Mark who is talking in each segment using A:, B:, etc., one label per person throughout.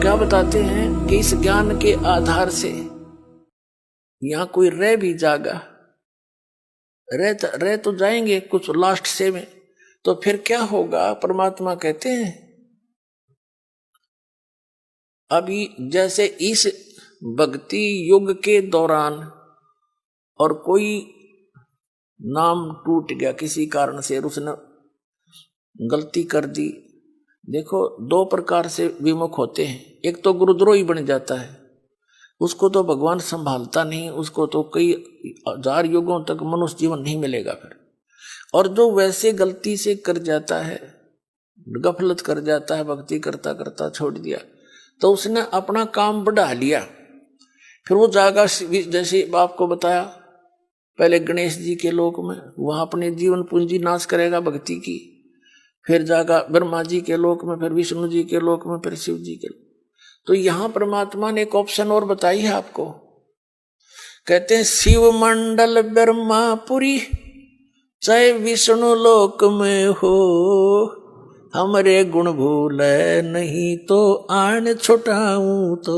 A: क्या बताते हैं कि इस ज्ञान के आधार से यहां कोई रह भी जागा, रह तो जाएंगे कुछ लास्ट से में, तो फिर क्या होगा? परमात्मा कहते हैं अभी जैसे इस भक्ति युग के दौरान और कोई नाम टूट गया किसी कारण से, उसने गलती कर दी। देखो दो प्रकार से विमुख होते हैं, एक तो गुरुद्रोही बन जाता है, उसको तो भगवान संभालता नहीं, उसको तो कई हजार युगों तक मनुष्य जीवन नहीं मिलेगा फिर। और जो वैसे गलती से कर जाता है, गफलत कर जाता है, भक्ति करता करता छोड़ दिया, तो उसने अपना काम बढ़ा लिया, फिर वो जागा जैसे आपको बताया पहले गणेश जी के लोक में, वहां अपने जीवन पूंजी नाश करेगा भक्ति की, फिर जागा ब्रह्मा जी के लोक में, फिर विष्णु जी के लोक में, फिर शिव जी के लोक। तो यहां परमात्मा ने एक ऑप्शन और बताई है आपको, कहते हैं शिव मंडल ब्रह्मापुरी चाहे विष्णु लोक में हो, हमरे गुण भूल नहीं तो आन छुटाऊं तो।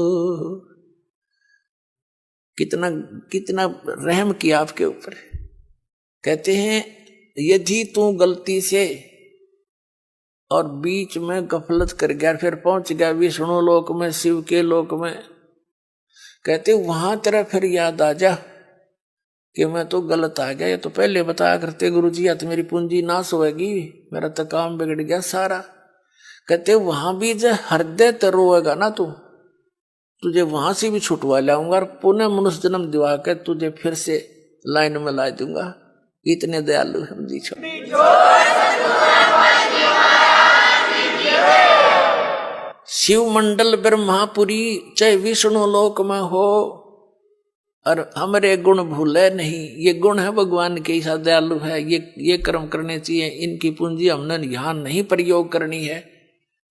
A: कितना कितना रहम किया आपके ऊपर। कहते हैं यदि तू गलती से और बीच में गफलत कर गया, फिर पहुंच गया विष्णु लोक में, शिव के लोक में, कहते वहां तेरा फिर याद आ जा कि मैं तो गलत आ गया, ये तो पहले बताया करते गुरु जी, या तो मेरी पूंजी नाश होगी, मेरा तो काम बिगड़ गया सारा। कहते वहां भी जो हृदय तो रोएगा ना तू, तुझे वहां से भी छुटवा लाऊंगा और पुनः मनुष्य जन्म दिवा के तुझे फिर से लाइन में ला दूंगा। इतने दयालु हम जी छोड़। शिव मंडल ब्रह्मापुरी चाहे विष्णु लोक में हो, और हमरे गुण भूले नहीं। ये गुण है भगवान के, ऐसा दयालु है, ये कर्म करने चाहिए, इनकी पूंजी हमने यहाँ नहीं प्रयोग करनी है,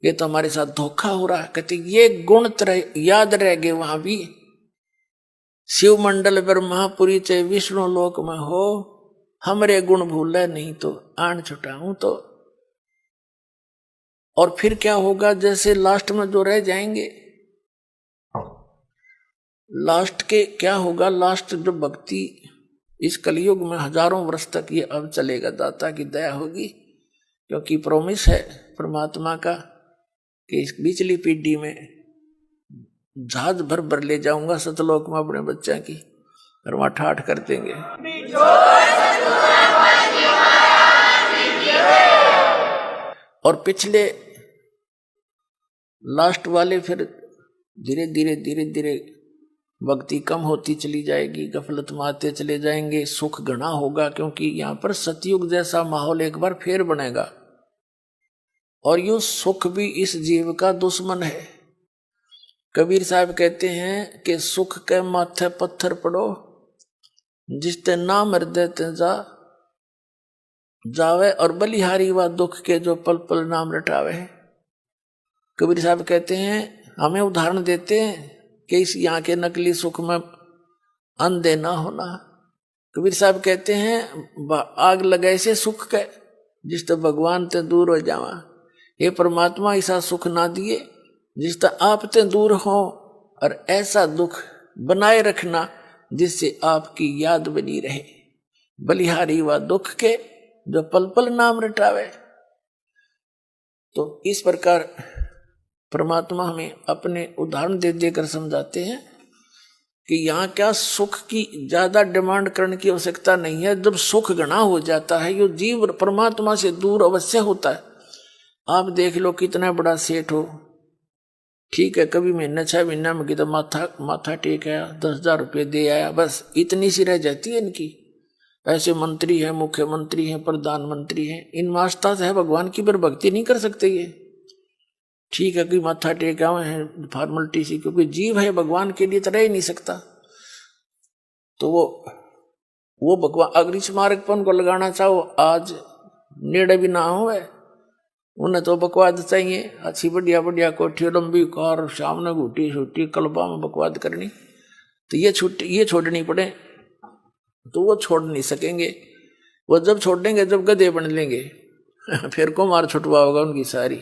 A: ये तो हमारे साथ धोखा हो रहा है। कहते ये गुण तरह याद रह गए वहां भी। शिव मंडल ब्रह्मापुरी चाहे विष्णु लोक में हो, हमरे गुण भूले नहीं तो आन छुटाऊं तो। और फिर क्या होगा? जैसे लास्ट में जो रह जाएंगे, लास्ट के क्या होगा? लास्ट जो भक्ति इस कलयुग में हजारों वर्ष तक ये अब चलेगा, दाता की दया होगी, क्योंकि प्रॉमिस है परमात्मा का कि इस पिछली पीढ़ी में जहाज भर भर ले जाऊंगा सतलोक में अपने बच्चा की, और वहां ठाठ कर देंगे। और पिछले लास्ट वाले फिर धीरे धीरे धीरे धीरे भक्ति कम होती चली जाएगी, गफलत में आते चले जाएंगे, सुख घना होगा, क्योंकि यहाँ पर सतयुग जैसा माहौल एक बार फिर बनेगा। और यूं सुख भी इस जीव का दुश्मन है। कबीर साहब कहते हैं कि सुख के माथे पत्थर पड़ो, जिसते नाम हृदय ते जावे, और बलिहारी व दुख के जो पल पल नाम रटावे। कबीर साहब कहते हैं, हमें उदाहरण देते हैं कि इस यहाँ के नकली सुख में अंधे ना होना। कबीर साहब कहते हैं आग लगाए से सुख के, जिस तो भगवान ते दूर हो जावा। ये परमात्मा ऐसा सुख ना दिए जिस तो आप ते दूर हो, और ऐसा दुख बनाए रखना जिससे आपकी याद बनी रहे। बलिहारी व दुख के जो पल पल नाम रटावे। तो इस प्रकार परमात्मा हमें अपने उदाहरण दे देकर समझाते हैं कि यहाँ क्या सुख की ज्यादा डिमांड करने की आवश्यकता नहीं है। जब सुख घना हो जाता है, ये जीव परमात्मा से दूर अवश्य होता है। आप देख लो कितना बड़ा सेठ हो, ठीक है, कभी महीने 6 महीना में कितना माथा टेक आया, 10,000 रुपये दे आया, बस इतनी सी रह जाती है इनकी। ऐसे मंत्री हैं, मुख्यमंत्री हैं, प्रधानमंत्री हैं, इन आस्था से है भगवान की, पर भक्ति नहीं कर सकते ये। ठीक है कि माथा टेका हुए हैं फॉर्मेलिटी सी, क्योंकि जीव है भगवान के लिए तो रह ही नहीं सकता। तो वो भगवान अगर इस मार्ग पर उनको लगाना चाहो, आज नेड़े भी ना हो, उन्हें तो बकवाद चाहिए, अच्छी बढ़िया बढ़िया कोठी लंबी कार, सामने घूटी छूटी कल्बा में बकवाद करनी, तो ये छोड़नी पड़े, तो वो छोड़ नहीं सकेंगे। वो जब छोड़ेंगे जब गधे बन लेंगे फिर को मार छुटवा होगा उनकी सारी।